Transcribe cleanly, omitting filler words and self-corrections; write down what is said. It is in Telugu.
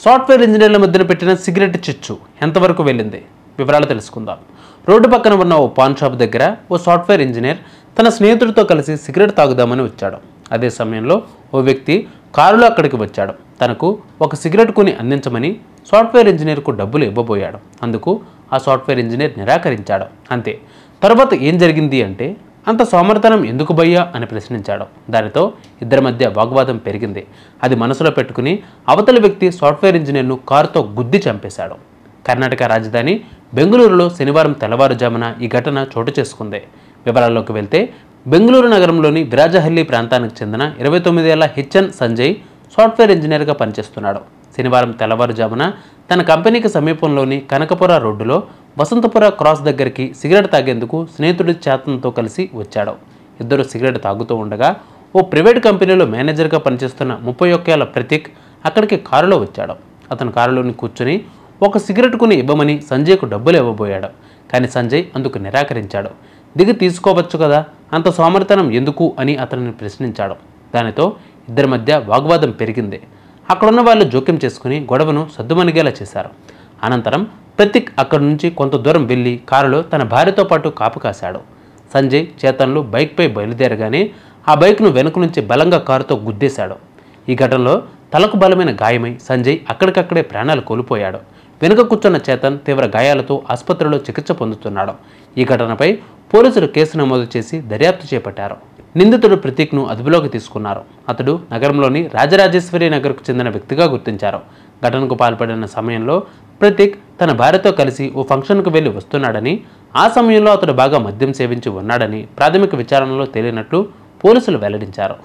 సాఫ్ట్వేర్ ఇంజనీర్ల మధ్యన పెట్టిన సిగరెట్ చిచ్చు ఎంతవరకు వెళ్ళింది? వివరాలు తెలుసుకుందాం. రోడ్డు పక్కన ఉన్న ఓ పాన్ షాప్ దగ్గర ఓ సాఫ్ట్వేర్ ఇంజనీర్ తన స్నేహితుడితో కలిసి సిగరెట్ తాగుదామని వచ్చాడు. అదే సమయంలో ఓ వ్యక్తి కారులో అక్కడికి వచ్చాడు. తనకు ఒక సిగరెట్ కొని అందించమని సాఫ్ట్వేర్ ఇంజనీర్కు డబ్బులు ఇవ్వబోయాడు. అందుకు ఆ సాఫ్ట్వేర్ ఇంజనీర్ నిరాకరించాడు. అంతే. తర్వాత ఏం జరిగింది అంటే, అంత సోమరితనం ఎందుకు భయ్యా అని ప్రశ్నించాడు. దానితో ఇద్దరి మధ్య వాగ్వాదం పెరిగింది. అది మనసులో పెట్టుకుని అవతలి వ్యక్తి సాఫ్ట్వేర్ ఇంజనీర్ను కారుతో గుద్ది చంపేశాడు. కర్ణాటక రాజధాని బెంగళూరులో శనివారం తెల్లవారుజామున ఈ ఘటన చోటు చేసుకుంది. వివరాల్లోకి వెళ్తే, బెంగళూరు నగరంలోని విరాజహల్లి ప్రాంతానికి చెందిన 29 ఏళ్ల హెచ్ఎన్ సంజయ్ సాఫ్ట్వేర్ ఇంజనీర్గా పనిచేస్తున్నాడు. శనివారం తెల్లవారుజామున తన కంపెనీకి సమీపంలోని కనకపుర రోడ్డులో వసంతపుర క్రాస్ దగ్గరికి సిగరెట్ తాగేందుకు స్నేహితుడి చేతంతో కలిసి వచ్చాడు. ఇద్దరు సిగరెట్ తాగుతూ ఉండగా ఓ ప్రైవేట్ కంపెనీలో మేనేజర్గా పనిచేస్తున్న 31 ఏళ్ల ప్రతీక్ అక్కడికి కారులో వచ్చాడు. అతను కారులోని కూర్చుని ఒక సిగరెట్ కొని ఇవ్వమని సంజయ్కు డబ్బులు ఇవ్వబోయాడు. కానీ సంజయ్ అందుకు నిరాకరించాడు. దిగి తీసుకోవచ్చు కదా, అంత సోమరితనం ఎందుకు అని అతనిని ప్రశ్నించాడు. దానితో ఇద్దరి మధ్య వాగ్వాదం పెరిగింది. అక్కడున్న వాళ్ళు జోక్యం చేసుకుని గొడవను సద్దుమణిగేలా చేశారు. అనంతరం ప్రతీక్ అక్కడి నుంచి కొంత దూరం వెళ్ళి కారులో తన భార్యతో పాటు కాపు కాశాడు. సంజయ్ చేతన్లు బైక్పై బయలుదేరగానే ఆ బైక్ను వెనుక నుంచి బలంగా కారుతో గుద్దేశాడు. ఈ ఘటనలో తలకు బలమైన గాయమై సంజయ్ అక్కడికక్కడే ప్రాణాలు కోల్పోయాడు. వెనుక కూర్చున్న చేతన్ తీవ్ర గాయాలతో ఆసుపత్రిలో చికిత్స పొందుతున్నాడు. ఈ ఘటనపై పోలీసులు కేసు నమోదు చేసి దర్యాప్తు చేపట్టారు. నిందితుడు ప్రతీక్ను అదుపులోకి తీసుకున్నారు. అతడు నగరంలోని రాజరాజేశ్వరి నగర్కు చెందిన వ్యక్తిగా గుర్తించారు. ఘటనకు పాల్పడిన సమయంలో ప్రతీక్ తన భార్యతో కలిసి ఓ ఫంక్షన్కు వెళ్లి వస్తున్నాడని, ఆ సమయంలో అతడు బాగా మద్యం సేవించి ఉన్నాడని ప్రాథమిక విచారణలో తేలినట్లు పోలీసులు వెల్లడించారు.